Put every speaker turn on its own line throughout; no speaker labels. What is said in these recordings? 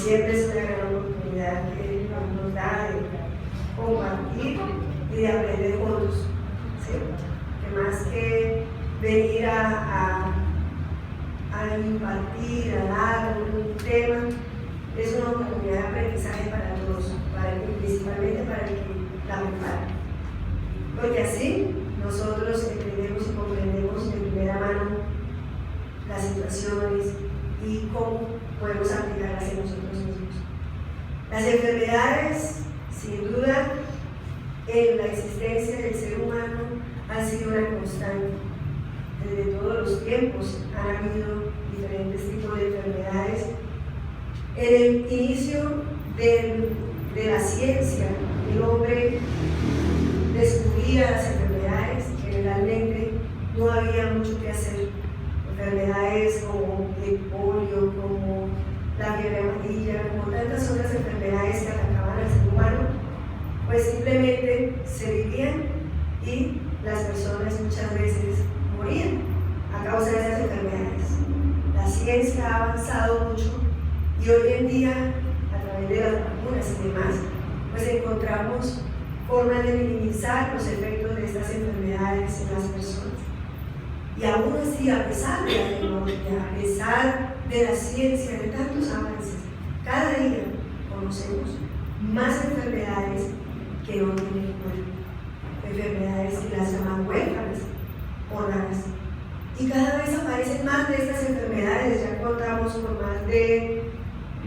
siempre es una gran oportunidad que nos da de compartir y de aprender juntos, ¿sí? Que más que venir a impartir, a dar un tema, es una oportunidad de aprendizaje para todos, principalmente para el que la prepara. Porque así nosotros entendemos y comprendemos de primera mano las situaciones y cómo podemos aplicarlas en nosotros mismos. Las enfermedades, sin duda, en la existencia del ser humano han sido una constante. Desde todos los tiempos han habido diferentes tipos de enfermedades. En el inicio de la ciencia, el hombre descubría las enfermedades. Generalmente no había mucho que hacer. Enfermedades como el polio, como la fiebre amarilla, como tantas otras enfermedades que atacaban al ser humano, pues simplemente se vivían y las personas muchas veces morían a causa de esas enfermedades. La ciencia ha avanzado mucho y hoy en día, a través de las vacunas y demás, pues encontramos formas de minimizar los efectos de estas enfermedades en las personas. Y aún así, a pesar de la tecnología, a pesar de la ciencia, de tantos avances, cada día conocemos más enfermedades que no tienen cura. Enfermedades que las llaman huérfanas o raras. Y cada vez aparecen más de estas enfermedades. Ya contamos con más de,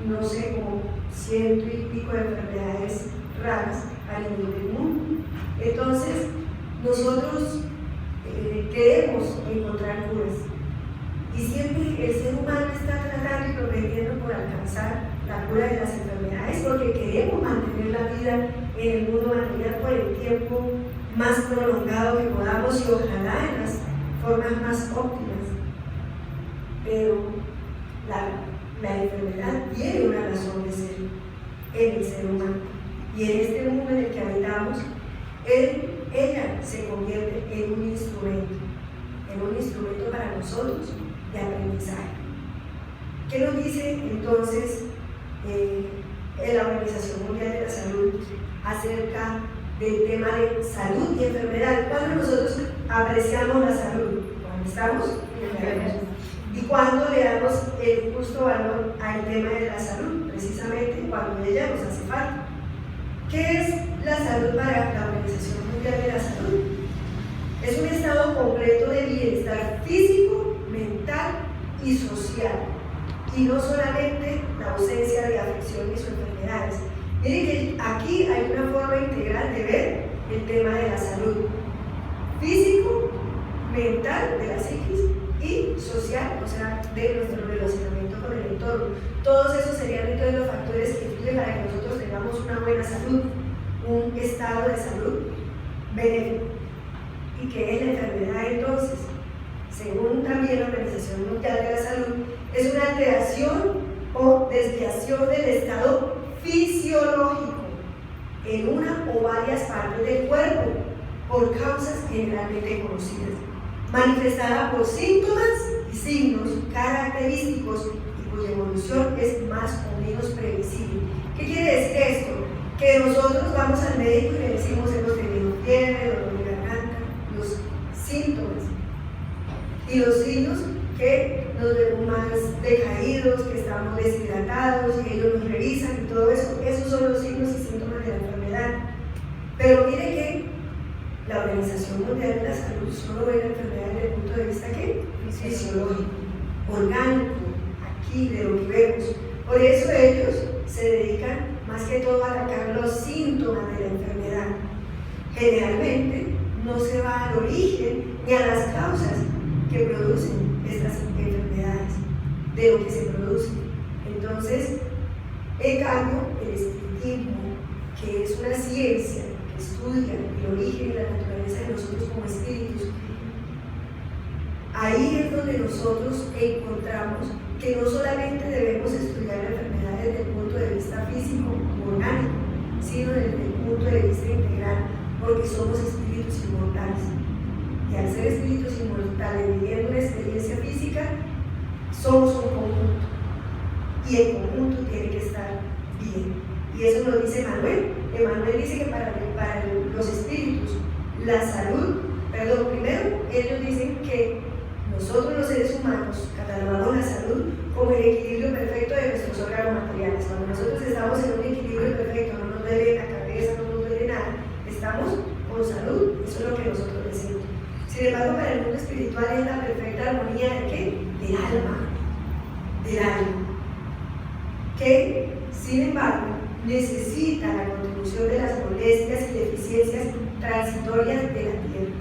no sé, como 100 y pico de enfermedades raras a nivel del mundo. Entonces, nosotros queremos encontrar curas. Y siempre el ser humano está tratando y prometiendo por alcanzar la cura de las enfermedades, porque queremos mantener la vida en el mundo material por el tiempo más prolongado que podamos y ojalá en las formas más óptimas. Pero la enfermedad tiene una razón de ser en el ser humano. Y en este mundo en el que habitamos, ella se convierte en un instrumento para nosotros de aprendizaje. ¿Qué nos dice entonces la Organización Mundial de la Salud acerca del tema de salud y enfermedad? ¿Cuándo nosotros apreciamos la salud? Cuando estamos enfermos. ¿Y cuándo le damos el justo valor al tema de la salud? Precisamente cuando ella nos hace falta. ¿Qué es la salud para la Organización Mundial de la Salud? Es un estado completo de bienestar físico, mental y social, y no solamente la ausencia de afecciones o enfermedades. Miren que aquí hay una forma integral de ver el tema de la salud: físico, mental, de la psiquis, y social, o sea, de nuestro relacionamiento con el entorno. Todos esos serían entonces los factores que influyen para que nosotros tengamos una buena salud, un estado de salud benéfico. ¿Y qué es la enfermedad entonces? Según también la Organización Mundial de la Salud, es una alteración o desviación del estado fisiológico en una o varias partes del cuerpo por causas generalmente conocidas, manifestada por síntomas y signos característicos y cuya evolución es más o menos previsible. ¿Qué quiere decir esto? Que nosotros vamos al médico y le decimos hemos tenido fiebre, dolor de garganta, los síntomas y los signos que nos vemos más decaídos, que estamos deshidratados y ellos nos revisan y todo eso. Esos son los signos y síntomas de la enfermedad. Pero mire que la Organización Mundial de la Salud solo ve la enfermedad desde el punto de vista ¿qué? Fisiológico, orgánico, aquí de lo que vemos. Por eso ellos se dedican más que todo a atacar los síntomas de la enfermedad. Generalmente no se va al origen ni a las causas que producen estas enfermedades, de lo que se produce. Entonces, en cambio, el espiritismo, que es una ciencia que estudia el origen y la naturaleza de nosotros como espíritus, ahí es donde nosotros encontramos que no solamente debemos estudiar la enfermedad desde el punto de vista físico o orgánico, sino desde el punto de vista integral, porque somos espíritus inmortales. Y al ser espíritus inmortales viviendo una experiencia física, somos un conjunto. y el conjunto tiene que estar bien. Y eso nos dice Manuel. Emanuel dice que para los espíritus, la salud, primero ellos dicen que nosotros los seres humanos catalogamos la salud como el equilibrio perfecto de nuestros órganos materiales. Cuando nosotros estamos en un equilibrio perfecto, no nos duele la cabeza, no nos duele nada, estamos con salud, eso es lo que nosotros decimos. Sin embargo, para el mundo espiritual es la perfecta armonía ¿de qué? Del alma, que sin embargo necesita la contribución de las molestias y deficiencias transitorias de la tierra.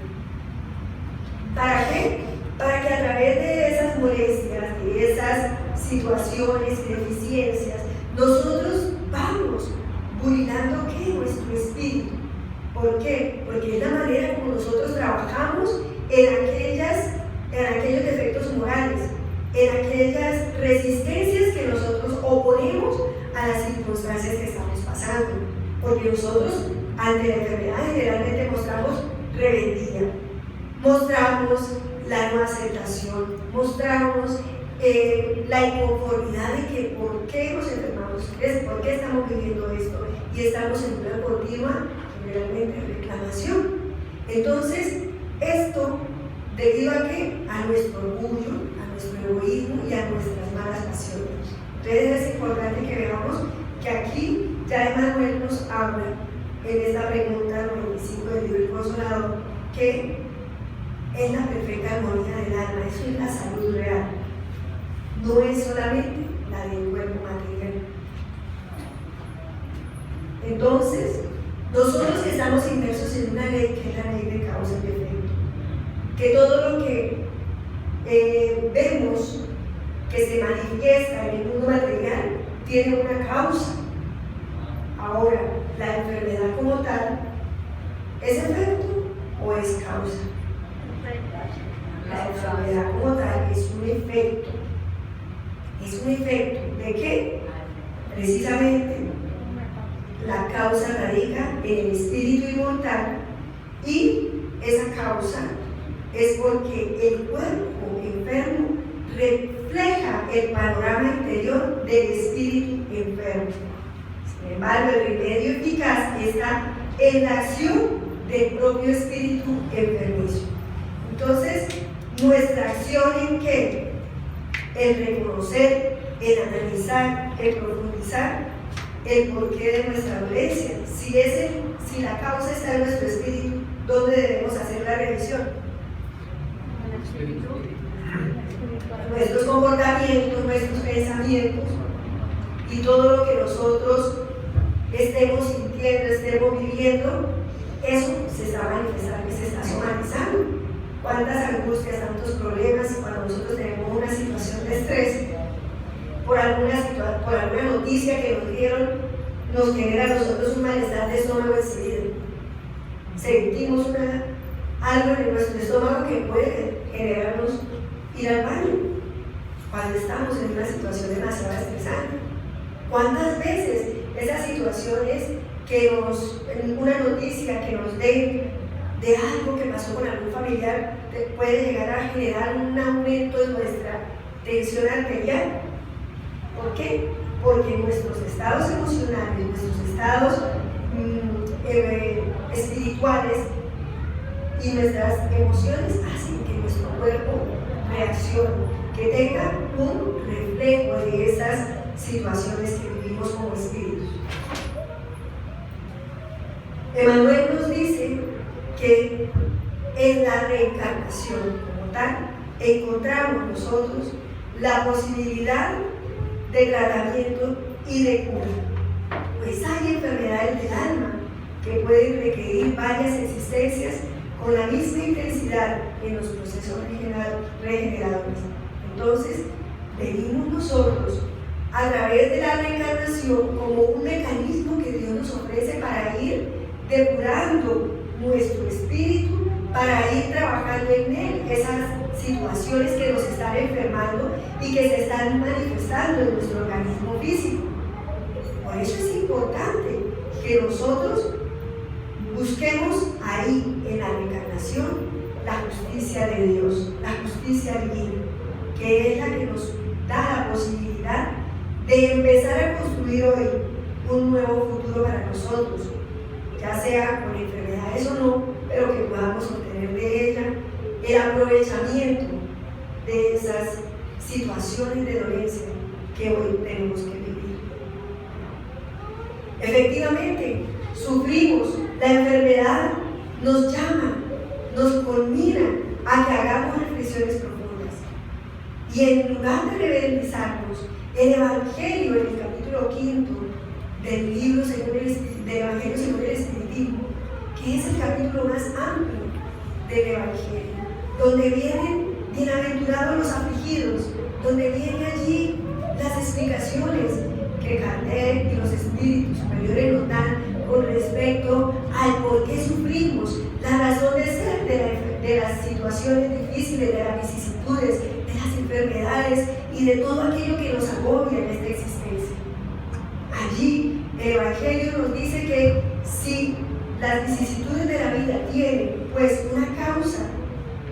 ¿Para qué? Para que a través de esas molestias, de esas situaciones y deficiencias, nosotros vamos burilando ¿qué? Nuestro espíritu. ¿Por qué? Porque es la manera como nosotros trabajamos en aquellos defectos morales, en aquellas resistencias que nosotros oponemos a las circunstancias que estamos pasando. Porque nosotros ante la enfermedad generalmente mostramos rebeldía, mostramos la no aceptación, mostramos la inconformidad de que por qué nos enfermamos, por qué estamos viviendo esto, y estamos en una continua realmente reclamación. Entonces, esto debido a qué? A nuestro orgullo, a nuestro egoísmo y a nuestras malas pasiones. Entonces es importante que veamos que aquí ya Emanuel nos habla en esta pregunta 95 del libro El Consolador, que es la perfecta armonía del alma, eso es la salud real, no es solamente la del cuerpo material. Entonces, nosotros estamos inmersos en una ley que es la ley de causa y efecto, que todo lo que vemos que se manifiesta en el mundo material tiene una causa. Ahora, la enfermedad como tal, ¿es efecto o es causa? La enfermedad como tal es un efecto. ¿Es un efecto de qué? Precisamente, la causa radica en el espíritu inmortal y esa causa es porque el cuerpo enfermo refleja el panorama interior del espíritu enfermo. Sin embargo, el remedio eficaz está en la acción del propio espíritu enfermizo. Entonces, nuestra acción ¿en qué? El reconocer, el analizar, el profundizar el porqué de nuestra dolencia. Si la causa está en nuestro espíritu, ¿dónde debemos hacer la revisión? Nuestros comportamientos, nuestros pensamientos y todo lo que nosotros estemos sintiendo, estemos viviendo, eso se está manifestando, se está somatizando. Cuántas angustias, tantos problemas, cuando nosotros tenemos una situación de estrés, por alguna noticia que nos dieron, nos genera a nosotros un malestar de estómago enseguida. Sentimos algo en nuestro estómago que puede generarnos ir al baño cuando estamos en una situación demasiado estresante. ¿Cuántas veces esas situaciones una noticia que nos den de algo que pasó con algún familiar puede llegar a generar un aumento en nuestra tensión arterial? ¿Por qué? Porque nuestros estados emocionales, nuestros estados espirituales y nuestras emociones hacen que nuestro cuerpo reaccione, que tenga un reflejo de esas situaciones que vivimos como espíritus. Emanuel nos dice que en la reencarnación como tal encontramos nosotros la posibilidad de tratamiento y de cura, pues hay enfermedades del alma que pueden requerir varias existencias con la misma intensidad en los procesos regeneradores. Entonces, venimos nosotros a través de la reencarnación como un mecanismo que Dios nos ofrece para ir depurando nuestro espíritu, para ir trabajando en él esas situaciones que nos están enfermando y que se están manifestando en nuestro organismo físico. Por eso es importante que nosotros busquemos ahí en la reencarnación la justicia de Dios, la justicia divina, que es la que nos da la posibilidad de de empezar a construir hoy un nuevo futuro para nosotros, ya sea con enfermedades o no, pero que podamos obtener de ella el aprovechamiento de esas situaciones de dolencia que hoy tenemos que vivir. Efectivamente, sufrimos, la enfermedad nos llama, nos conmina a que hagamos reflexiones profundas. Y en lugar de reverenciarnos, el Evangelio, en el capítulo 5 del libro del Evangelio según el Espiritismo, que es el capítulo más amplio del Evangelio, donde vienen bienaventurados los afligidos, donde vienen allí las explicaciones que Kardec y los espíritus superiores nos dan con respecto al por qué sufrimos, la razón de ser de las situaciones difíciles, de las vicisitudes, de las enfermedades y de todo aquello que nos agobia en esta existencia. Allí el Evangelio nos dice que si las vicisitudes de la vida tienen pues una causa,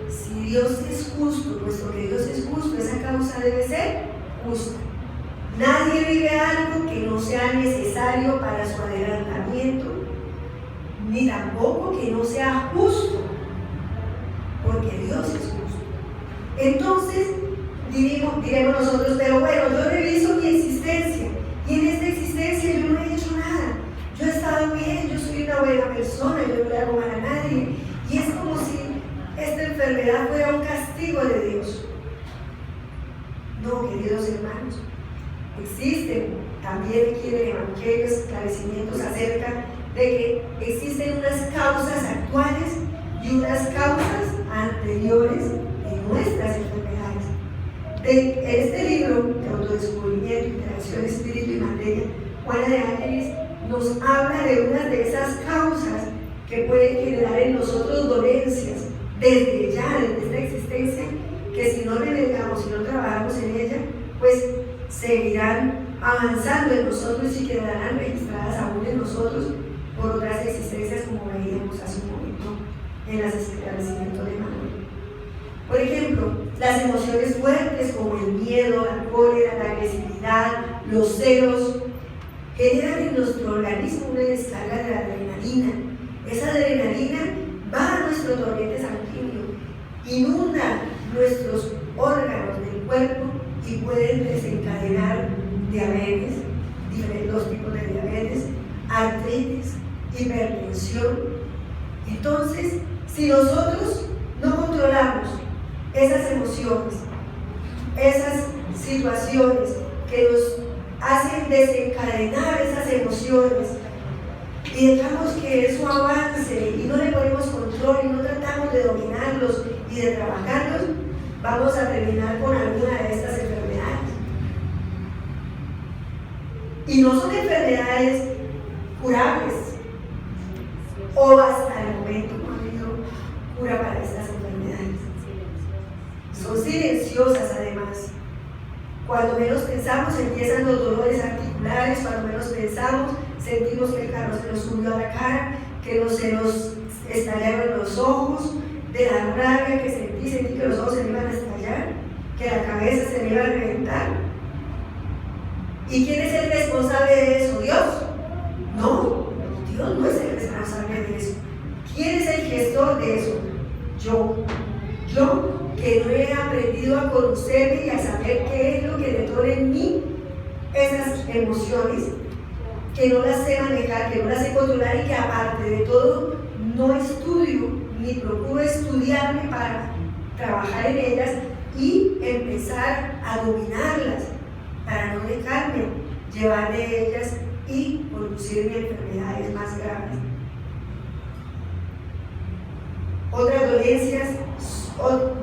si Dios es justo, puesto que Dios es justo, esa causa debe ser justa. Nadie vive algo que no sea necesario para su adelantamiento, ni tampoco que no sea justo, porque Dios es justo. Entonces, diremos nosotros, pero bueno, yo reviso mi existencia, y en esta existencia yo no he hecho nada. Yo he estado bien, yo soy una buena persona, yo no le hago mal a nadie. Y es como si esta enfermedad fuera un castigo de Dios. No, queridos hermanos. Existen también aquí en el Evangelio esclarecimientos acerca de que existen unas causas actuales y unas causas anteriores en nuestras enfermedades. En este libro de autodescubrimiento, interacción, espíritu y materia, Juana de Ángeles nos habla de unas de esas causas que pueden generar en nosotros dolencias desde ya, desde esta existencia, que si no renegamos, si no trabajamos en ella, pues seguirán avanzando en nosotros y quedarán registradas aún en nosotros por otras existencias, como veíamos hace un momento en los esclarecimientos de Manuel. Por ejemplo, las emociones fuertes como el miedo, la cólera, la agresividad, los celos, generan en nuestro organismo una descarga de adrenalina. Esa adrenalina va a nuestro torrente sanguíneo, inunda nuestros órganos del cuerpo y pueden desencadenar diabetes, diferentes tipos de diabetes, artritis, hipertensión. Entonces, si nosotros no controlamos esas emociones, esas situaciones que nos hacen desencadenar esas emociones y dejamos que eso avance y no le ponemos control y no tratamos de dominarlos y de trabajarlos, vamos a terminar con alguna de estas enfermedades. Y no son enfermedades curables, o hasta el momento no ha habido cura para estas enfermedades. Son silenciosas además. Cuando menos pensamos empiezan los dolores articulares, cuando menos pensamos sentimos que el carro se nos subió a la cara, que se nos estallaron los ojos, de la rabia que sentí que los ojos se me iban a estallar, que la cabeza se me iba a reventar. ¿Y quién es el responsable de eso? ¿Dios? No, Dios no es el responsable de eso. ¿Quién es el gestor de eso? Yo, que no he aprendido a conocerme y a saber qué es lo que detona en mí esas emociones, que no las sé manejar, que no las sé controlar y que aparte de todo no estudio ni procuro estudiarme para trabajar en ellas y empezar a dominarlas para no dejarme llevar de ellas y producirme enfermedades más graves. Otras dolencias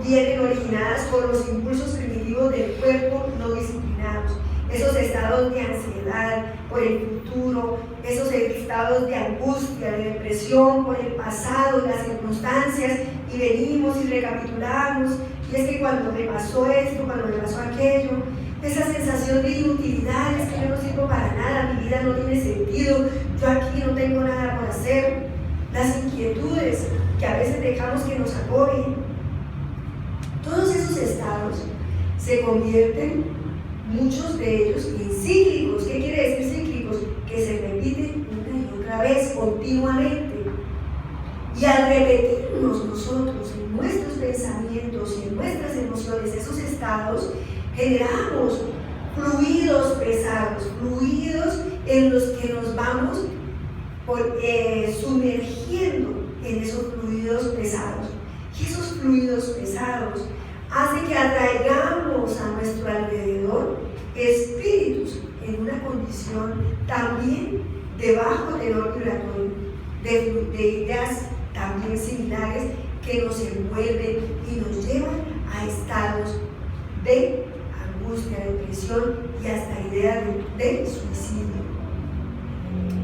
vienen originadas por los impulsos primitivos del cuerpo no disciplinados, esos estados de ansiedad por el futuro, esos estados de angustia, de depresión por el pasado, las circunstancias, y venimos y recapitulamos, y es que cuando me pasó esto, cuando me pasó aquello, esa sensación de inutilidad, es que yo no sirvo para nada, mi vida no tiene sentido, yo aquí no tengo nada por hacer, las inquietudes que a veces dejamos que nos agobien. Todos esos estados se convierten muchos de ellos encíclicos. ¿Qué quiere decir cíclicos? Que se repiten una y otra vez, continuamente. Y al repetirnos nosotros en nuestros pensamientos y en nuestras emociones esos estados, generamos fluidos pesados, fluidos en los que nos vamos sumergiendo en esos fluidos pesados. Y esos fluidos pesados hacen que atraigamos a nuestro alrededor espíritus en una condición también de bajo tenor vibratorio, de ideas también similares que nos envuelven y nos llevan a estados de angustia, depresión y hasta ideas de suicidio.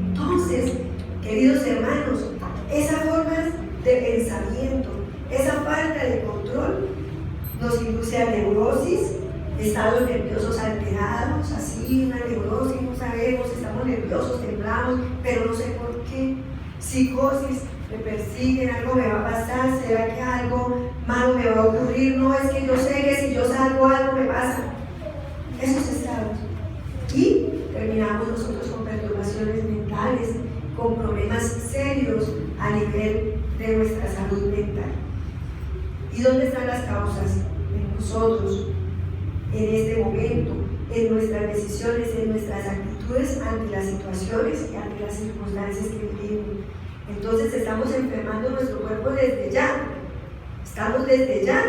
Entonces, queridos hermanos, esas formas de pensamiento, esa falta de control nos induce a neurosis, estados nerviosos alterados, así una neurosis, no sabemos, estamos nerviosos, temblamos, pero no sé por qué, psicosis, me persiguen, algo me va a pasar, será que algo malo me va a ocurrir, no, es que yo sé que si yo salgo algo me pasa, esos estados. Y terminamos nosotros con perturbaciones mentales, con problemas serios a nivel de nuestra salud mental. ¿Y dónde están las causas? En nosotros, en este momento, en nuestras decisiones, en nuestras actitudes ante las situaciones y ante las circunstancias que vivimos. Entonces estamos enfermando nuestro cuerpo desde ya. Estamos desde ya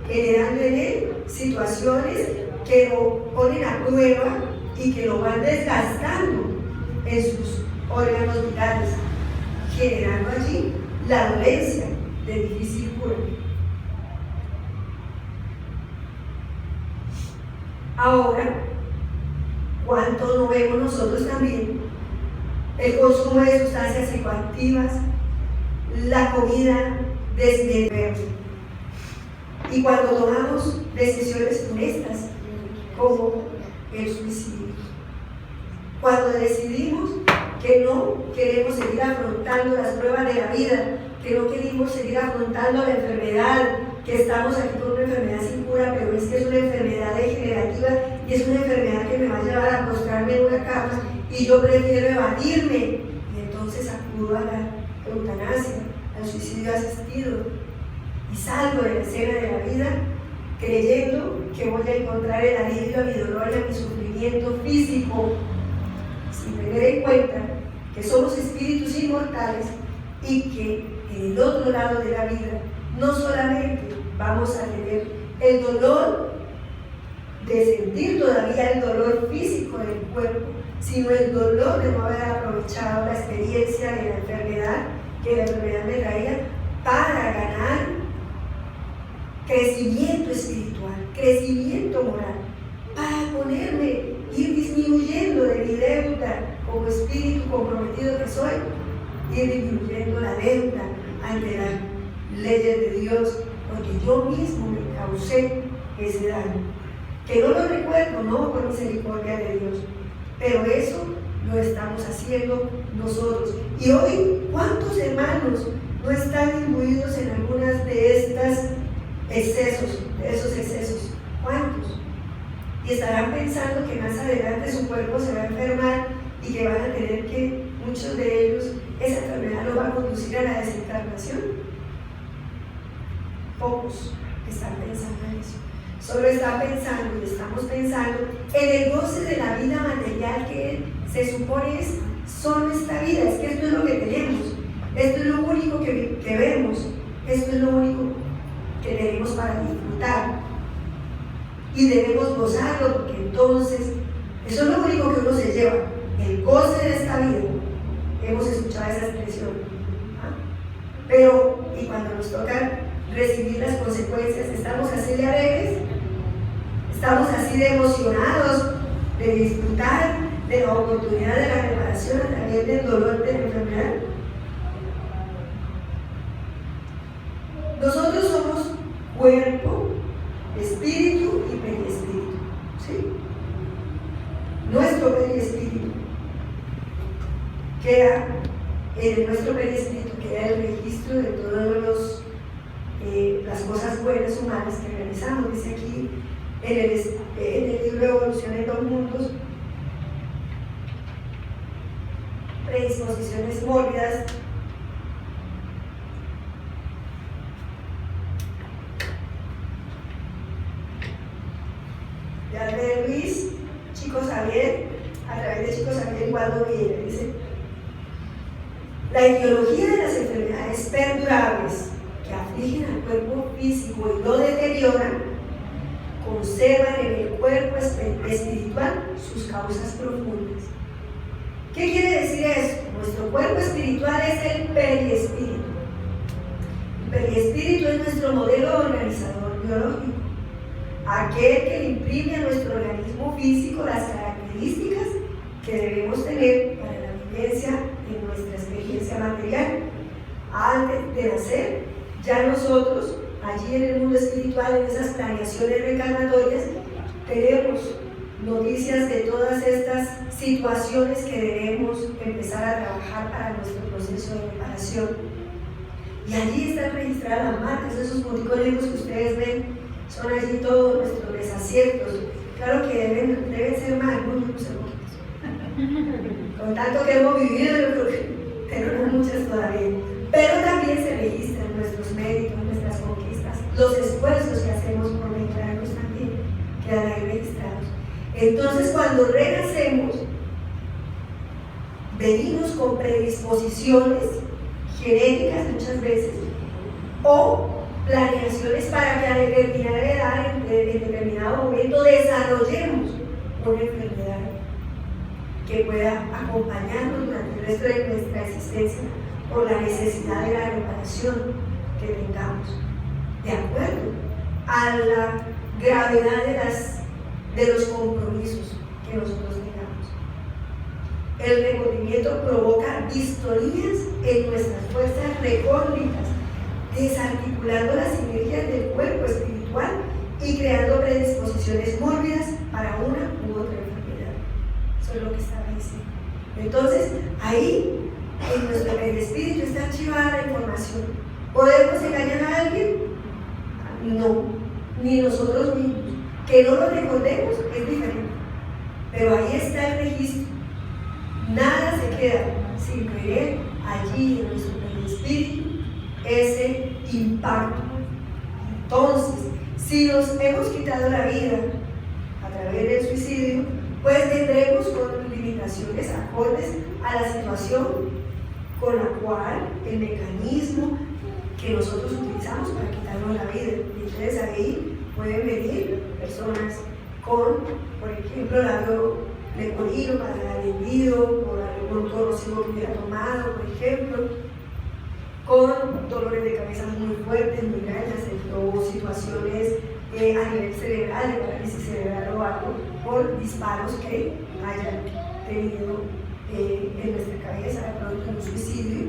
generando en él situaciones que lo ponen a prueba y que lo van desgastando en sus órganos vitales, generando allí la dolencia de difícil cura. Ahora, ¿cuánto no vemos nosotros también el consumo de sustancias psicoactivas, la comida desmedida? Y cuando tomamos decisiones funestas, como el suicidio, cuando decidimos que no queremos seguir afrontando las pruebas de la vida, que no queremos seguir afrontando la enfermedad, que estamos aquí con una enfermedad sin cura, pero es que es una enfermedad degenerativa y es una enfermedad que me va a llevar a postrarme en una cama y yo prefiero evadirme, y entonces acudo a la eutanasia, al suicidio asistido, y salgo de la escena de la vida creyendo que voy a encontrar el alivio a mi dolor y a mi sufrimiento físico, sin tener en cuenta que somos espíritus inmortales y que en el otro lado de la vida no solamente vamos a tener el dolor de sentir todavía el dolor físico del cuerpo, sino el dolor de no haber aprovechado la experiencia de la enfermedad, que la enfermedad me traía, para ganar crecimiento espiritual, crecimiento moral, para ponerme, ir disminuyendo de mi deuda como espíritu comprometido que soy, ir disminuyendo la deuda ante las leyes de Dios, porque yo mismo me causé ese daño, que no lo recuerdo, no por misericordia de Dios, pero eso lo estamos haciendo nosotros. Y hoy, ¿cuántos hermanos no están imbuidos en algunas de estos excesos, de esos excesos? ¿Cuántos? Y estarán pensando que más adelante su cuerpo se va a enfermar y que van a tener que, muchos de ellos, esa enfermedad los va a conducir a la desencarnación. Pocos están pensando en eso. Solo están pensando y estamos pensando en el goce de la vida material que se supone es solo esta vida. Es que esto es lo que tenemos, esto es lo único que vemos, esto es lo único que tenemos para disfrutar y debemos gozarlo, porque entonces eso es lo único que uno se lleva, el goce de esta vida. Hemos escuchado esa expresión, ¿ah? Pero y cuando nos toca recibir las consecuencias, estamos así de alegres, estamos así de emocionados de disfrutar de la oportunidad de la reparación a través del dolor de la enfermedad. Nosotros somos cuerpo, espíritu y periespíritu, ¿sí? Nuestro periespíritu queda, en nuestro periespíritu queda el registro de todas las cosas buenas humanas que realizamos. Dice aquí en el libro Evolución en dos mundos, predisposiciones mórbidas, de Albert Luis, Chico Xavier, a través de Chico Xavier igual viene, dice: la etiología de las enfermedades perdurables que afligen al cuerpo físico y lo deterioran, conservan en el cuerpo espiritual sus causas profundas. ¿Qué quiere decir esto? Nuestro cuerpo espiritual es el periespíritu. El periespíritu es nuestro modelo organizador biológico, aquel que le imprime a nuestro organismo físico las características que debemos tener para la vivencia de nuestra experiencia material. Antes de nacer, ya nosotros, allí en el mundo espiritual, en esas planeaciones reencarnatorias, tenemos noticias de todas estas situaciones que debemos empezar a trabajar para nuestro proceso de preparación. Y allí están registradas las marcas, esos punticos negros que ustedes ven, son allí todos nuestros desaciertos. Claro que deben ser más, no sé poquitos. Con tanto que hemos vivido, yo creo que tenemos muchas todavía. Pero también se registran nuestros méritos, nuestras conquistas, los esfuerzos que hacemos por mejorarnos también, quedan ahí registrados. Entonces, cuando renacemos, venimos con predisposiciones genéticas muchas veces, o planeaciones para que a determinada edad, en determinado momento, desarrollemos una enfermedad que pueda acompañarnos durante el resto de nuestra existencia por la necesidad de la reparación que tengamos, de acuerdo a la gravedad de los compromisos que nosotros tengamos. El remordimiento provoca distonías en nuestras fuerzas recóndritas, desarticulando las sinergias del cuerpo espiritual y creando predisposiciones mórbidas para una u otra enfermedad. Eso es lo que estaba diciendo. Entonces, ahí, en nuestro perispíritu está archivada la información. ¿Podemos engañar a alguien? No, ni nosotros mismos. Que no lo recordemos es diferente, pero ahí está el registro. Nada se queda sin creer allí en nuestro perispíritu ese impacto. Entonces, si nos hemos quitado la vida a través del suicidio, pues vendremos con limitaciones acordes a la situación con la cual el mecanismo que nosotros utilizamos para quitarnos la vida. Y entonces ahí pueden venir personas con, por ejemplo, leporino para dar hendido, por algún corrosivo que hubiera tomado, por ejemplo, con dolores de cabeza muy fuertes, migrañas, o situaciones a nivel cerebral, de parálisis cerebral o algo, por disparos que hayan tenido en nuestra cabeza, de pronto en un suicidio,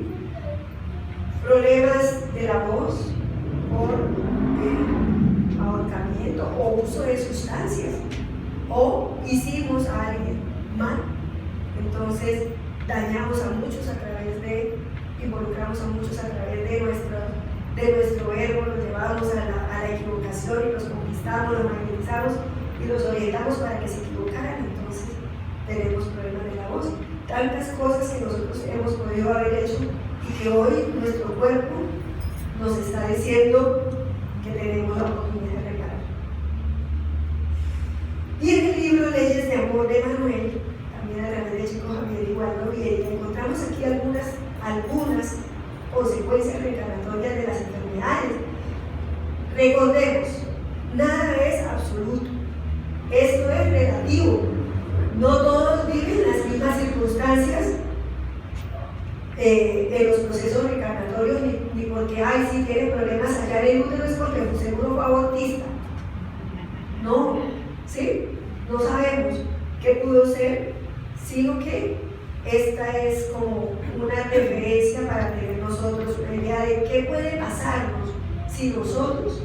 problemas de la voz por ahorcamiento o uso de sustancias, o hicimos a alguien mal, entonces dañamos a muchos a través de, involucramos a muchos a través de nuestro ego, los llevamos a la equivocación y los conquistamos, los magnetizamos y los orientamos para que se equivocaran. Entonces tenemos problemas de la voz, tantas cosas que nosotros hemos podido haber hecho y que hoy nuestro cuerpo nos está diciendo que tenemos la oportunidad de reparar. Y en el libro Leyes de Amor de Manuel, también a través de Chico Xavier Igualdo Vieira, encontramos aquí algunas consecuencias reencarnatorias de las enfermedades. Recordemos, nada es absoluto, esto es relativo. No todos viven las mismas circunstancias en los procesos reencarnatorios, ni porque si tiene problemas allá en el útero es porque seguro fue abortista. No, ¿sí? No sabemos qué pudo ser, sino que esta es como una referencia para tener nosotros una idea de qué puede pasarnos si nosotros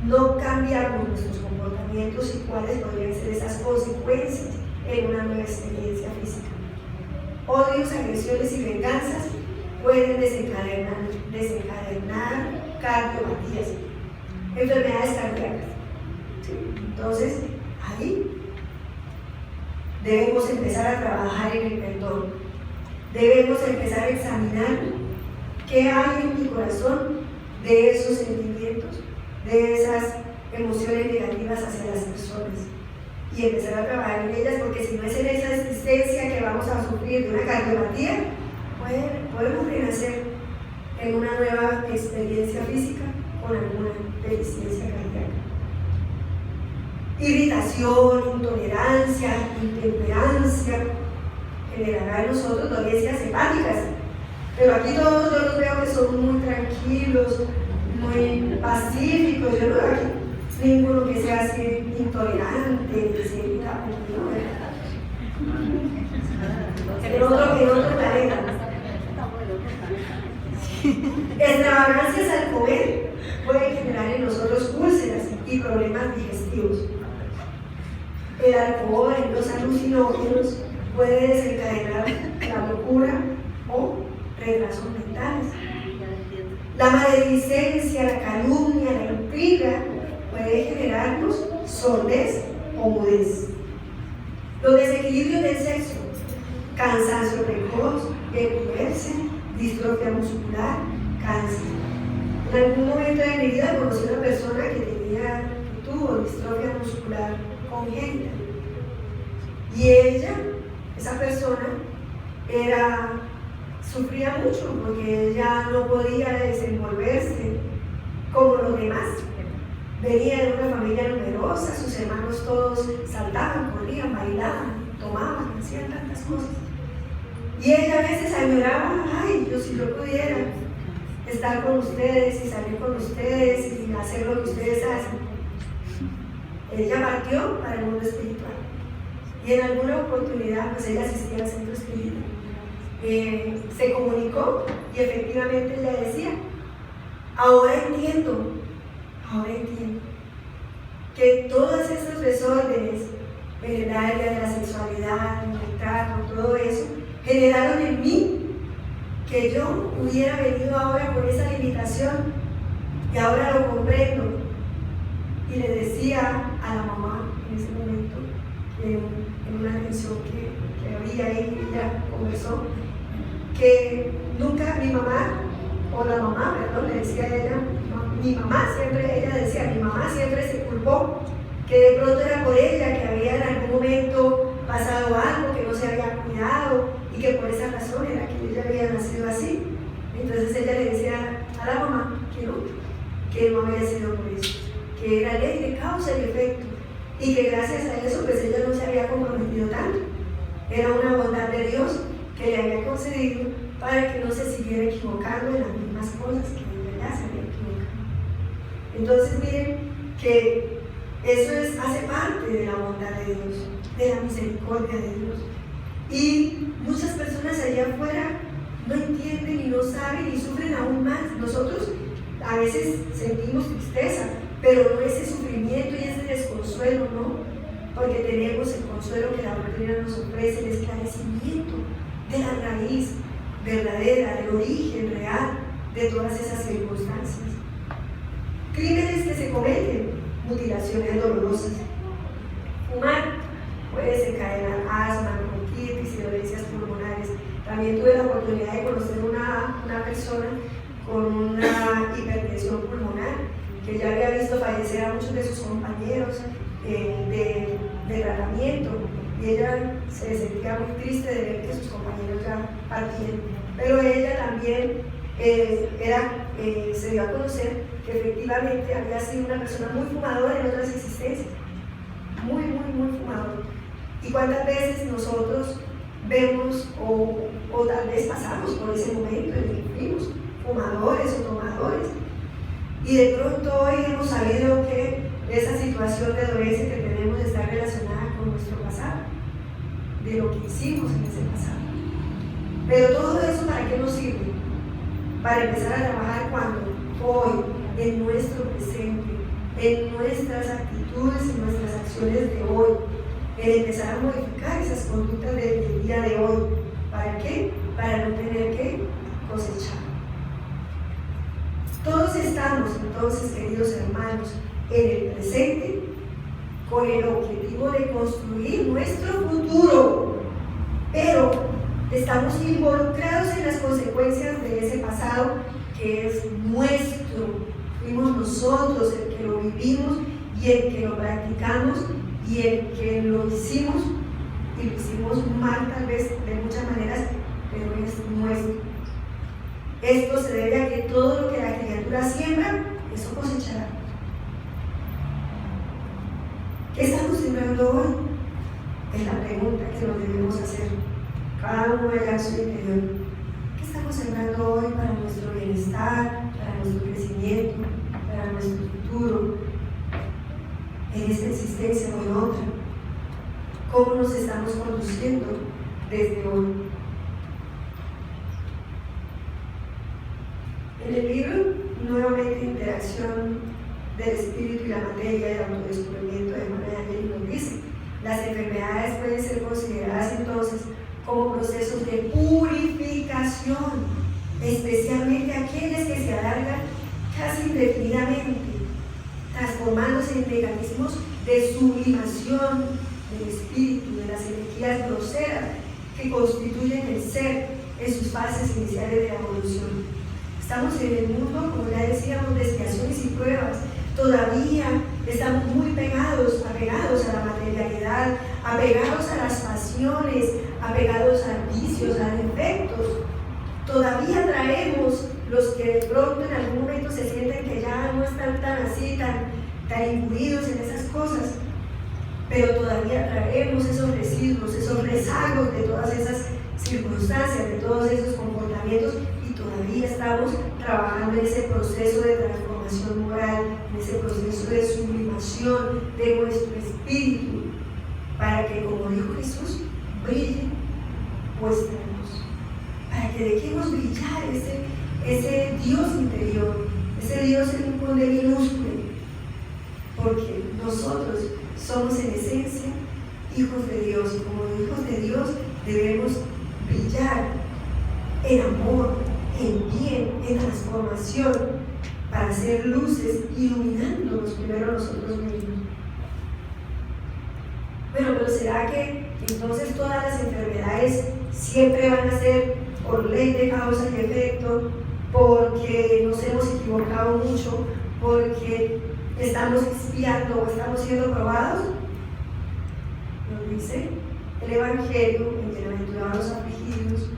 no cambiamos nuestros comportamientos y cuáles podrían ser esas consecuencias en una nueva experiencia física. Odios, agresiones y venganzas pueden desencadenar cardiopatías, enfermedades cardíacas. ¿sí? Entonces, ahí debemos empezar a trabajar en el perdón. Debemos empezar a examinar qué hay en mi corazón de esos sentimientos, de esas emociones negativas hacia las personas, y empezar a trabajar en ellas, porque si no es en esa existencia que vamos a sufrir de una cardiopatía, podemos renacer en una nueva experiencia física con alguna deficiencia cardíaca. Irritación, intolerancia, intemperancia generará en nosotros dolencias hepáticas, pero aquí todos yo los veo que son muy tranquilos, muy pacíficos. Yo no veo aquí ninguno que sea así intolerante, que se irrita, en otro planeta. Extravagancias al comer pueden generar en nosotros úlceras y problemas digestivos. El alcohol y los alucinógenos puede desencadenar la locura o retrasos mentales. La maledicencia, la calumnia, la intriga puede generarnos sordez o mudez. Los desequilibrios del sexo, cansancio precoz, encogerse, distrofia muscular, cáncer. En algún momento de mi vida conocí a una persona que tuvo distrofia muscular congénita. Y esa persona, sufría mucho porque ella no podía desenvolverse como los demás. Venía de una familia numerosa, sus hermanos todos saltaban, corrían, bailaban, tomaban, hacían tantas cosas. Y ella a veces añoraba, ay, yo pudiera estar con ustedes y salir con ustedes y hacer lo que ustedes hacen. Ella partió para el mundo espiritual. Y en alguna oportunidad, pues ella asistía al centro espiritual. Se comunicó y efectivamente ella decía, ahora entiendo que todos esos desórdenes en el área de la sexualidad, en el trato, todo eso, generaron en mí que yo hubiera venido ahora con esa limitación y ahora lo comprendo. Y le decía a la mamá en ese momento, en una atención que había ahí, ella conversó, que nunca mi mamá, o la mamá, perdón, le decía a ella, mi mamá siempre se culpó, que de pronto era por ella, que había en algún momento pasado algo, que no se había cuidado, y que por esa razón era que ella había nacido así. Entonces ella le decía a la mamá que no había sido por eso, que era ley de causa y efecto, y que gracias a eso pues ella no se había comprometido tanto. Era una bondad de Dios que le había concedido para que no se siguiera equivocando en las mismas cosas que ella ya se había equivocado. Entonces miren que eso hace parte de la bondad de Dios, de la misericordia de Dios. Y muchas personas allá afuera no entienden y no saben y sufren aún más. Nosotros a veces sentimos tristeza, pero no ese sufrimiento y ese desconsuelo, ¿no? Porque tenemos el consuelo que la doctrina nos ofrece, el esclarecimiento de la raíz verdadera, del origen real de todas esas circunstancias. Crímenes que se cometen, mutilaciones dolorosas. Fumar puede desencadenar asma, bronquitis y dolencias pulmonares. También tuve la oportunidad de conocer una persona con una hipertensión pulmonar que ya había visto fallecer a muchos de sus compañeros de tratamiento, y ella se sentía muy triste de ver que sus compañeros ya partían, pero ella también se dio a conocer que efectivamente había sido una persona muy fumadora en otras existencias, muy fumadora. Y cuántas veces nosotros vemos o tal vez pasamos por ese momento en el que fuimos fumadores o tomadores, y de pronto hoy hemos sabido que esa situación de dolencia que tenemos está relacionada con nuestro pasado, de lo que hicimos en ese pasado. Pero todo eso, ¿para qué nos sirve? Para empezar a trabajar hoy, en nuestro presente, en nuestras actitudes, en nuestras acciones de hoy, en empezar a modificar esas conductas del día de hoy. ¿Para qué? Para no tener que cosechar. Todos estamos entonces, queridos hermanos, en el presente con el objetivo de construir nuestro futuro, pero estamos involucrados en las consecuencias de ese pasado que es nuestro. Fuimos nosotros el que lo vivimos y el que lo practicamos y el que lo hicimos, y lo hicimos mal tal vez de muchas maneras, pero es nuestro. Esto se debe a que todo lo que la criatura siembra, eso cosechará. ¿Qué estamos sembrando hoy? Es la pregunta que nos debemos hacer, cada uno allá en su interior. ¿Qué estamos sembrando hoy para nuestro bienestar, para nuestro crecimiento, para nuestro futuro, en esta existencia o en otra? ¿Cómo nos estamos conduciendo desde hoy? En el libro, nuevamente, Interacción del Espíritu y la Materia, del autodescubrimiento de Manuel nos dice: las enfermedades pueden ser consideradas entonces como procesos de purificación, especialmente aquellas que se alargan casi indefinidamente, transformándose en mecanismos de sublimación del espíritu, de las energías groseras que constituyen el ser en sus fases iniciales de la evolución. Estamos en el mundo, como ya decíamos, de expiaciones y pruebas. Todavía estamos muy apegados a la materialidad, apegados a las pasiones, apegados a vicios, a defectos. Todavía traemos los que de pronto en algún momento se sienten que ya no están tan así, tan imbuidos en esas cosas, pero todavía traemos esos residuos, esos rezagos de todas esas circunstancias, de todos esos comportamientos, y todavía estamos trabajando en ese proceso de transformación moral, en ese proceso de sublimación de nuestro espíritu, para que, como dijo Jesús, brille vuestra luz, para que dejemos brillar ese Dios interior, ese Dios con D minúscula, porque nosotros somos en esencia hijos de Dios, y como hijos de Dios debemos brillar en amor, en bien, en transformación, para ser luces, iluminándonos primero nosotros mismos. Bueno, pero ¿será que entonces todas las enfermedades siempre van a ser por ley de causa y efecto, porque nos hemos equivocado mucho, porque estamos expiando o estamos siendo probados? Nos dice el Evangelio en Bienaventurados los afligidos,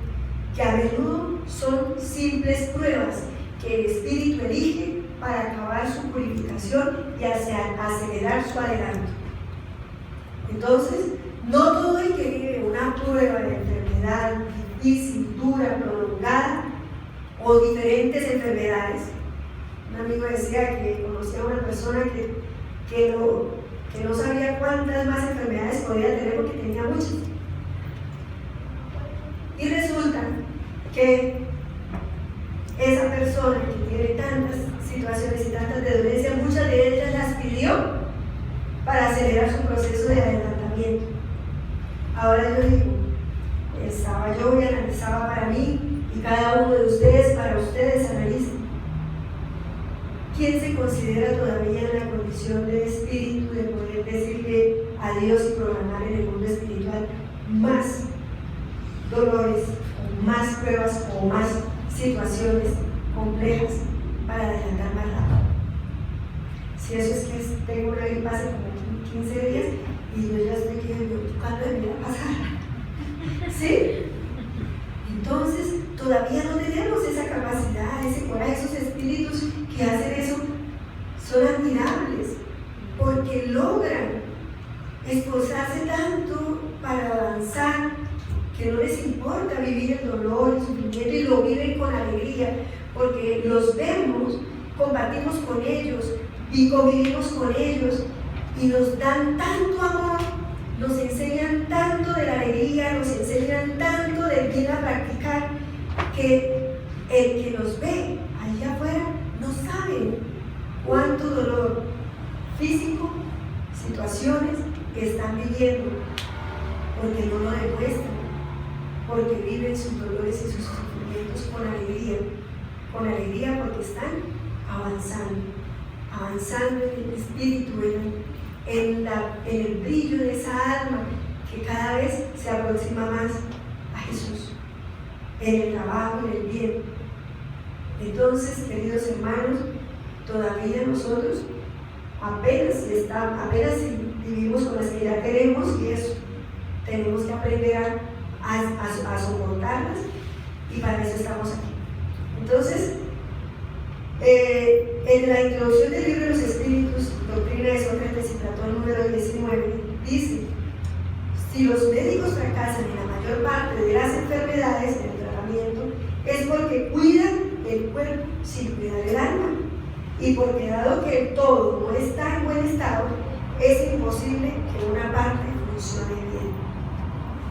que a menudo son simples pruebas que el Espíritu elige para acabar su purificación y acelerar su adelanto. Entonces, no todo el que vive una prueba de enfermedad difícil, dura, prolongada, o diferentes enfermedades. Un amigo decía que conocía a una persona que no sabía cuántas más enfermedades podía tener porque tenía muchas. Y resulta que esa persona que tiene tantas situaciones y tantas de dolencia, muchas de ellas las pidió para acelerar su proceso de adelantamiento. Ahora yo digo, estaba yo y analizaba para mí, y cada uno de ustedes, para ustedes, analicen. ¿Quién se considera todavía en la condición de espíritu de poder decirle a Dios y programar en el mundo espiritual más dolores, o más pruebas, o más situaciones complejas para adelantar más rápido? Si eso es que tengo una gripe hace como 15 días y yo ya estoy buscando de mi a pasar. ¿Sí? Entonces, todavía no tenemos esa capacidad, ese coraje, esos espíritus que hacen eso son admirables, porque logran esforzarse tanto para avanzar que no les importa vivir el dolor, el sufrimiento, y lo viven con alegría, porque los vemos, compartimos con ellos y convivimos con ellos, y nos dan tanto amor, nos enseñan tanto de la alegría, nos enseñan tanto del bien a practicar, que el que los ve ahí afuera no sabe cuánto dolor físico, situaciones que están viviendo, porque no lo demuestran, porque viven sus dolores y sus sufrimientos con alegría porque están avanzando en el espíritu, en el brillo de esa alma que cada vez se aproxima más a Jesús, en el trabajo, en el bien. Entonces, queridos hermanos, todavía nosotros apenas vivimos con las que ya tenemos, y eso tenemos que aprender a soportarlas, y para eso estamos aquí. Entonces, en la introducción del libro de los Espíritus, Doctrina de Sócrates y Platón, número 19, dice: si los médicos fracasan en la mayor parte de las enfermedades en el tratamiento, es porque cuidan el cuerpo sin cuidar el alma, y porque dado que el todo no está en buen estado, es imposible que una parte funcione bien.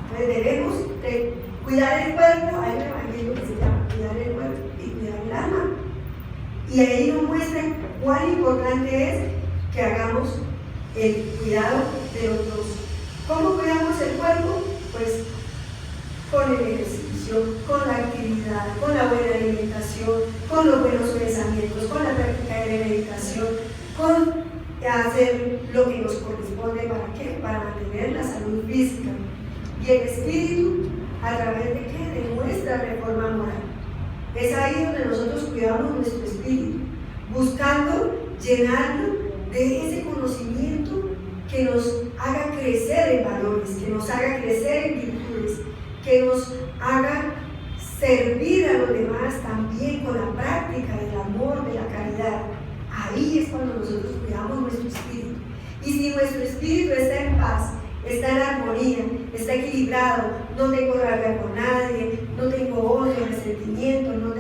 Entonces debemos de cuidar el cuerpo. Hay un evangelio que se llama cuidar el cuerpo y cuidar el alma, y ahí nos muestra cuán importante es que hagamos el cuidado de los dos. ¿Cómo cuidamos el cuerpo? Pues con el ejercicio, con la actividad, con la buena alimentación, con los buenos pensamientos, con la práctica de la meditación, con hacer lo que nos corresponde. ¿Para qué? Para mantener la salud física. Y el espíritu, ¿a través de qué? De nuestra reforma moral. Es ahí donde nosotros cuidamos nuestro espíritu, buscando llenarlo de ese conocimiento que nos haga crecer en valores, que nos haga crecer en virtudes, que nos haga servir a los demás también con la práctica del amor, de la caridad. Ahí es cuando nosotros cuidamos nuestro espíritu. Y si nuestro espíritu está en paz, está en armonía, está equilibrado, no tengo rabia con nadie, no tengo odio, resentimiento, no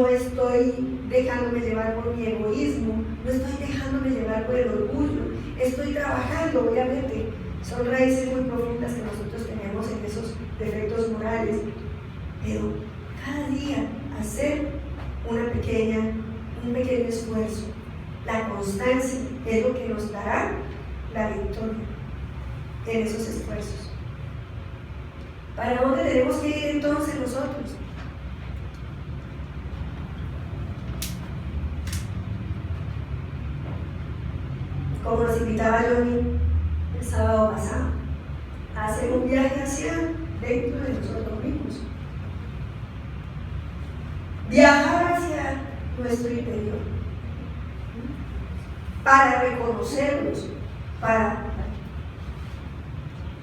estoy dejándome llevar por mi egoísmo, no estoy dejándome llevar por el orgullo, estoy trabajando, obviamente, son raíces muy profundas que nosotros tenemos en esos defectos morales, pero cada día hacer un pequeño esfuerzo, la constancia es lo que nos dará la victoria en esos esfuerzos. ¿Para dónde tenemos que ir entonces nosotros? Como nos invitaba Johnny el sábado pasado, a hacer un viaje hacia dentro de nosotros mismos. Viajar hacia nuestro interior, para reconocernos, para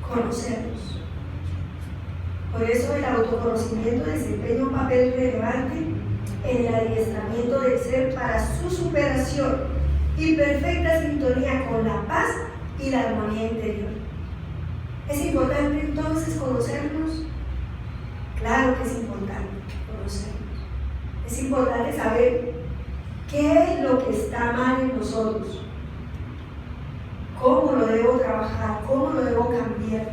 conocernos. Por eso el autoconocimiento desempeña un papel relevante en el adiestramiento del ser para su superación y perfecta sintonía con la paz y la armonía interior. ¿Es importante entonces conocernos? Claro que es importante conocernos. Es importante saber qué es lo que está mal en nosotros, cómo lo debo trabajar, cómo lo debo cambiar,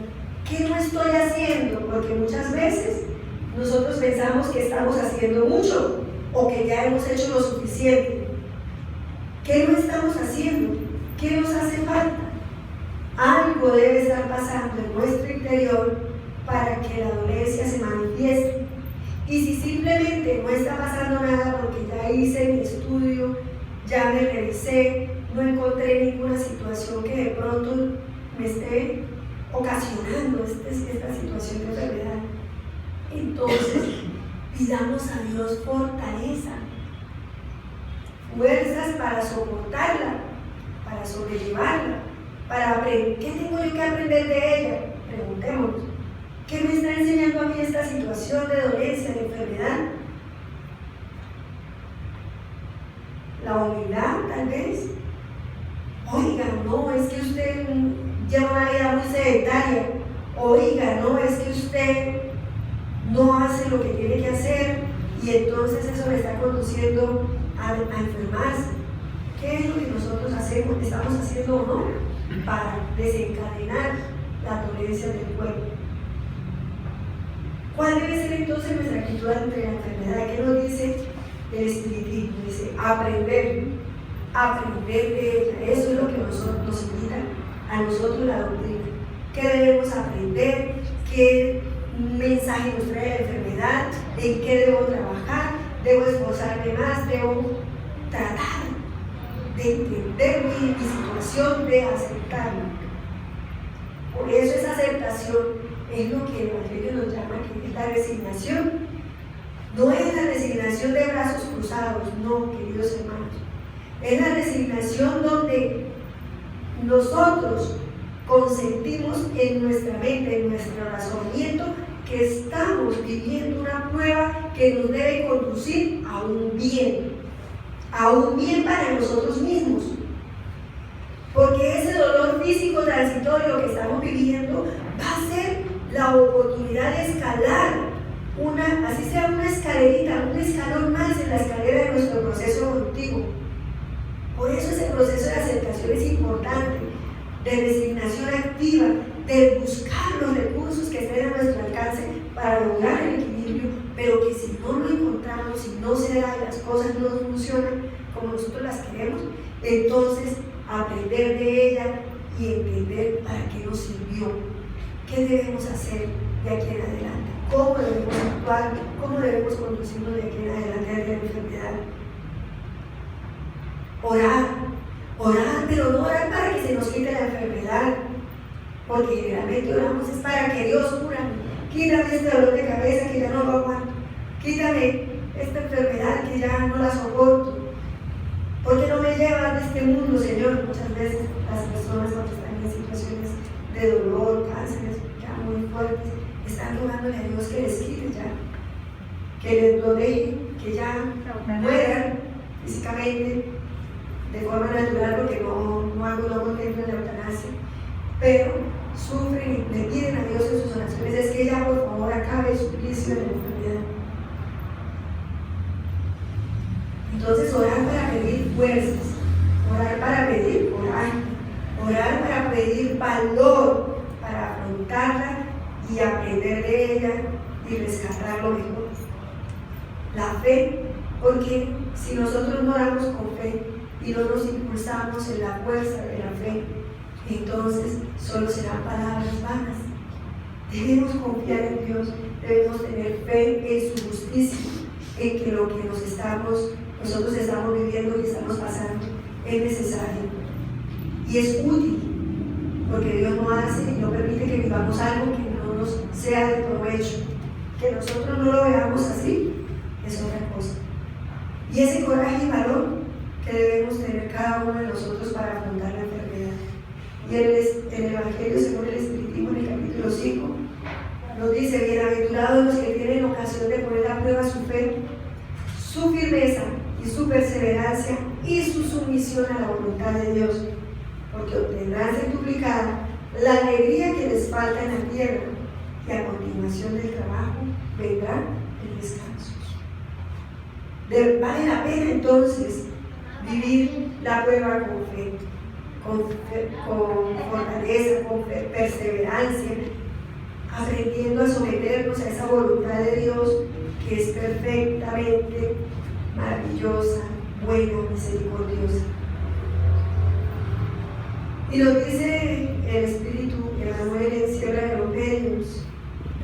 qué no estoy haciendo, porque muchas veces nosotros pensamos que estamos haciendo mucho o que ya hemos hecho lo suficiente. ¿Qué no estamos haciendo? ¿Qué nos hace falta? Algo debe estar pasando en nuestro interior para que la dolencia se manifieste. Y si simplemente no está pasando nada porque ya hice mi estudio, ya me revisé, no encontré ninguna situación que de pronto me esté ocasionando esta situación de enfermedad, entonces pidamos a Dios fortaleza, fuerzas para soportarla, para sobrellevarla, para aprender. ¿Qué tengo yo que aprender de ella? Preguntémonos. ¿Qué me está enseñando a mí esta situación de dolencia, de enfermedad? La humildad, tal vez. Oiga, no, es que usted lleva una vida muy sedentaria. Oiga, no, es que usted no hace lo que tiene que hacer y entonces eso le está conduciendo a enfermarse. ¿Qué es lo que nosotros hacemos, estamos haciendo o no para desencadenar la dolencia del cuerpo? ¿Cuál debe ser entonces nuestra actitud ante la enfermedad? ¿Qué nos dice el espiritismo? Dice aprender de ella. Eso es lo que nos invita a nosotros la doctrina. ¿Qué debemos aprender? ¿Qué mensaje nos trae la enfermedad? ¿En qué debo trabajar? ¿Debo esforzarme más? ¿Debo tratar de entender mi situación, de aceptarla. Por eso esa aceptación es lo que el Evangelio nos llama, que es la resignación. No es la resignación de brazos cruzados, no, queridos hermanos. Es la resignación donde nosotros consentimos en nuestra mente, en nuestro razonamiento, que estamos viviendo una prueba que nos debe conducir a un bien para nosotros mismos. Porque ese dolor físico transitorio que estamos viviendo va a ser la oportunidad de escalar, así sea una escalerita, un escalón más en la escalera de nuestro proceso evolutivo. Por eso ese proceso de aceptación es importante, de resignación activa, de buscar los recursos que estén a nuestro alcance para lograr el equilibrio, pero que si no lo encontramos, si no se da y las cosas no funcionan como nosotros las queremos, entonces aprender de ella y entender para qué nos sirvió, qué debemos hacer de aquí en adelante, cómo debemos actuar, cómo debemos conducirnos de aquí en adelante ante la enfermedad. Orar, pero no orar para que se nos quite la enfermedad, porque generalmente oramos es para que Dios cúrame, quítame este dolor de cabeza que ya no lo aguanto, quítame esta enfermedad que ya no la soporto. ¿Por qué no me llevas de este mundo, Señor? Muchas veces las personas cuando están en situaciones de dolor, cánceres ya muy fuertes, están rogándole a Dios que les quite ya, que les lo deje, que ya mueran físicamente de forma natural, porque no contemplan la eutanasia, pero sufren y le piden a Dios en sus oraciones es que ya por favor acabe su juicio de la enfermedad. Entonces orar para pedir fuerzas, orar para pedir coraje, orar para pedir valor para afrontarla y aprender de ella y rescatar lo mejor. La fe, porque si nosotros no oramos con fe y no nos impulsamos en la fuerza de la fe, entonces solo serán palabras vanas. Debemos confiar en Dios, debemos tener fe en su justicia, en que lo que nosotros estamos viviendo y estamos pasando es necesario y es útil, porque Dios no hace y no permite que vivamos algo que no nos sea de provecho. Que nosotros no lo veamos así es otra cosa. Y ese coraje y valor que debemos tener cada uno de nosotros para afrontar la enfermedad. Y en el Evangelio según el Espiritismo, en el capítulo 5, nos dice: bienaventurados los que tienen ocasión de poner a prueba su fe, su firmeza y su perseverancia y su sumisión a la voluntad de Dios, porque obtendrán centuplicada la alegría que les falta en la tierra, y a continuación del trabajo vendrá el descanso. Vale la pena entonces vivir la prueba con fe, con fortaleza, con perseverancia, aprendiendo a someternos a esa voluntad de Dios que es perfectamente maravillosa, buena, misericordiosa. Y nos dice el Espíritu Emmanuel en Sierra de los Medios: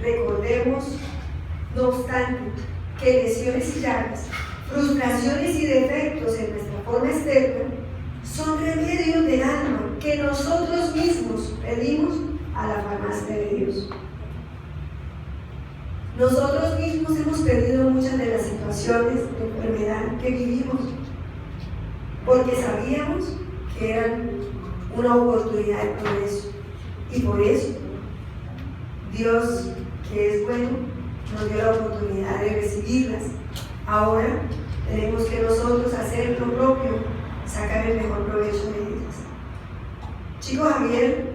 recordemos, no obstante, que lesiones y llagas, frustraciones y defectos en nuestra forma externa son remedios del alma que nosotros mismos pedimos a la farmacia de Dios. Nosotros mismos hemos perdido muchas de las situaciones de enfermedad que vivimos porque sabíamos que eran una oportunidad de progreso, y por eso Dios, que es bueno, nos dio la oportunidad de recibirlas. Ahora tenemos que nosotros hacer lo propio, sacar el mejor provecho de ellas. Chico Javier,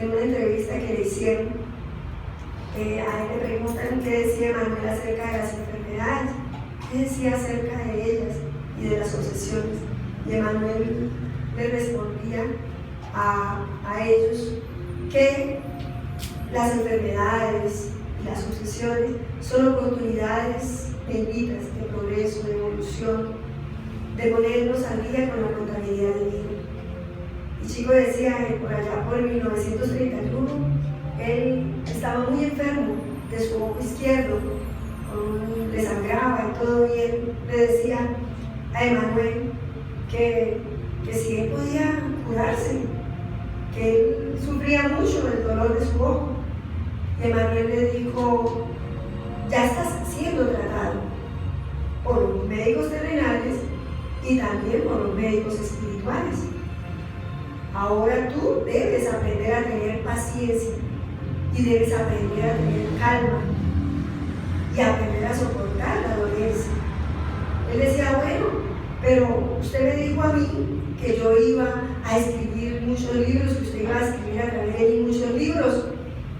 en una entrevista que le hicieron, a él le preguntan qué decía Manuel acerca de las enfermedades, qué decía acerca de ellas y de las obsesiones. Y Manuel le respondía a ellos que las enfermedades y las obsesiones son oportunidades benditas de progreso, de evolución, de ponernos al día con la contabilidad de vida. Y Chico decía que por allá por 1931 él estaba muy enfermo de su ojo izquierdo, le sangraba y todo, y él le decía a Emmanuel que que si él podía curarse, que él sufría mucho del dolor de su ojo. Y Emanuel le dijo: ya estás siendo tratado por los médicos terrenales y también por los médicos espirituales. Ahora tú debes aprender a tener paciencia y debes aprender a tener calma y aprender a soportar la dolencia. Él decía: bueno, pero usted me dijo a mí que yo iba a escribir muchos libros, que usted iba a escribir a través de mí muchos libros,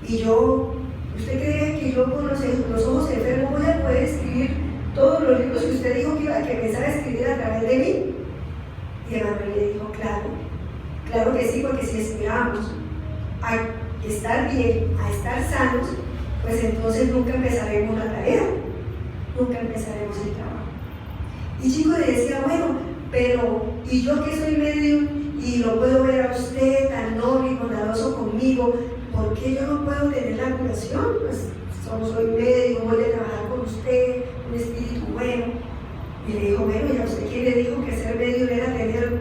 y ¿usted cree que yo con los ojos enfermos voy a poder escribir todos los libros que usted dijo que pensaba escribir a través de mí? Y Emanuel le dijo: claro que sí, porque si aspiramos a estar bien, a estar sanos, pues entonces nunca empezaremos la tarea, nunca empezaremos el trabajo. Y Chico le decía: bueno, pero ¿y yo que soy médium y lo puedo ver a usted tan noble y bondadoso conmigo, por qué yo no puedo tener la curación? Pues soy médico, voy a trabajar con usted, un espíritu bueno. Y le dijo: bueno, ¿y a usted quién le dijo que ser médium era tener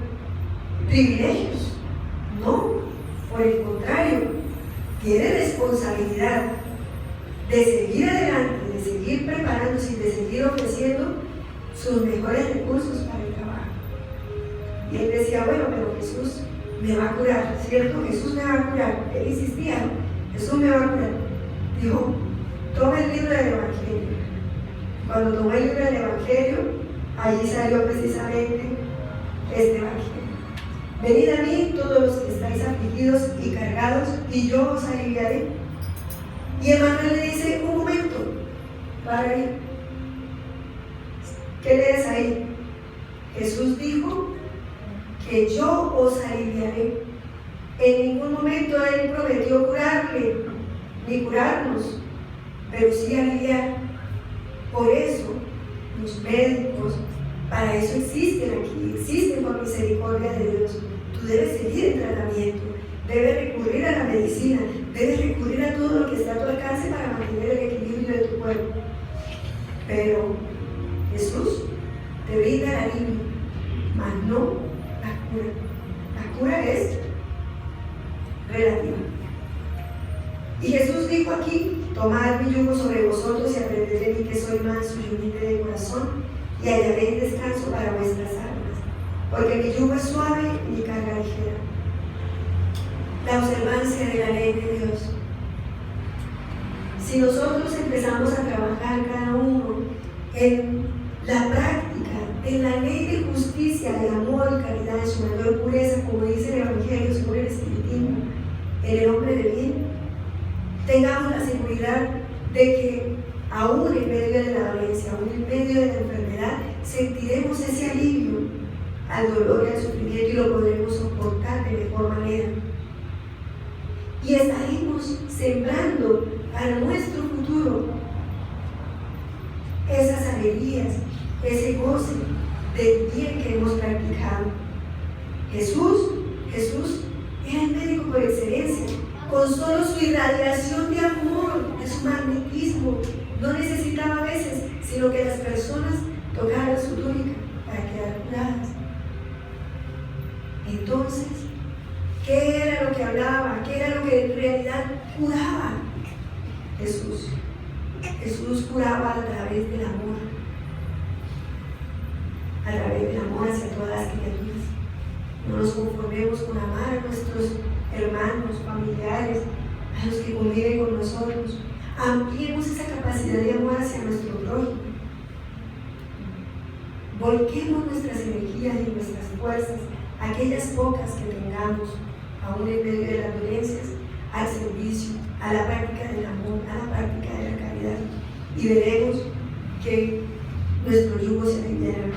privilegios? No, por el contrario, tiene responsabilidad de seguir adelante, de seguir preparándose y de seguir ofreciendo sus mejores recursos para el trabajo. Y él decía: bueno, pero Jesús me va a curar, ¿cierto? Jesús me va a curar. Él insistía: Jesús me va a curar. Dijo: toma el libro del Evangelio. Cuando tomó el libro del Evangelio, allí salió precisamente este Evangelio: venid a mí todos los que estáis afligidos y cargados, y yo os aliviaré. Y Emanuel le dice: un momento, para ahí. ¿Qué lees ahí? Jesús dijo que yo os aliviaré. En ningún momento él prometió curarle, ni curarnos, pero sí aliviar. Por eso los médicos, para eso existen aquí, existen por misericordia de Dios. Tú debes seguir en tratamiento, debes recurrir a la medicina, debes recurrir a todo lo que está a tu alcance para mantener el equilibrio de tu cuerpo. Pero Jesús te brinda el alivio, mas no la cura. La cura es relativa. Y Jesús dijo aquí: tomad mi yugo sobre vosotros y aprended de mí, que soy manso y humilde de corazón, y hallaréis descanso para vuestras almas, porque mi yugo es suave y mi carga ligera. La observancia de la ley de Dios. Si nosotros empezamos a trabajar cada uno en la práctica, en la ley de justicia, de amor y caridad, en su mayor pureza, como dice el Evangelio según el Espiritismo, en el hombre de bien, tengamos la seguridad de que aún en medio de la dolencia, aún en medio de la enfermedad, sentiremos ese alivio al dolor y al sufrimiento y lo podremos soportar de mejor manera. Y estaremos sembrando para nuestro futuro esas alegrías, ese goce del bien que hemos practicado. Jesús era el médico por excelencia. Con solo su irradiación de amor, de su magnetismo, no necesitaba a veces sino que las personas tocaran su túnica para quedar curadas. Entonces, ¿qué era lo que hablaba? ¿Qué era lo que en realidad curaba? Jesús curaba a través del amor, hacia todas las criaturas. No nos conformemos con amar a nuestros hermanos, familiares, a los que conviven con nosotros. Ampliemos esa capacidad de amor hacia nuestro prójimo. Volquemos nuestras energías y nuestras fuerzas, aquellas pocas que tengamos, aún en medio de las dolencias, al servicio, a la práctica del amor, a la práctica de la caridad, y veremos que nuestro yugo se aliviará.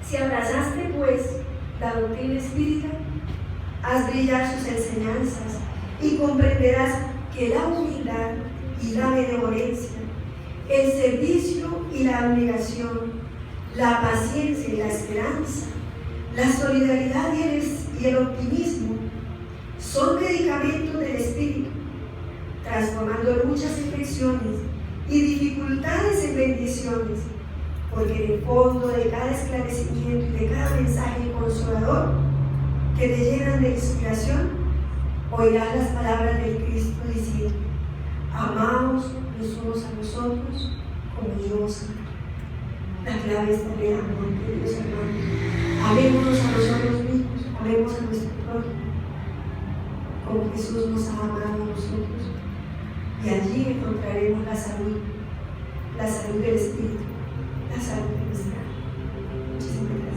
Si abrazaste pues la doctrina espírita, haz brillar sus enseñanzas y comprenderás que la humildad y la benevolencia, el servicio y la abnegación, la paciencia y la esperanza, la solidaridad y el optimismo son medicamentos del espíritu, transformando luchas en lecciones y dificultades en bendiciones, porque en el fondo de cada esclarecimiento y de cada mensaje consolador que te llenan de inspiración, oirás las palabras del Cristo diciendo: amaos los unos a los otros como yo os amo. La clave está en el amor, queridos hermanos. Amémonos a nosotros mismos, amemos a nuestro prójimo, como Jesús nos ha amado a nosotros. Y allí encontraremos la salud del Espíritu, la salud de nuestra alma. Muchísimas gracias.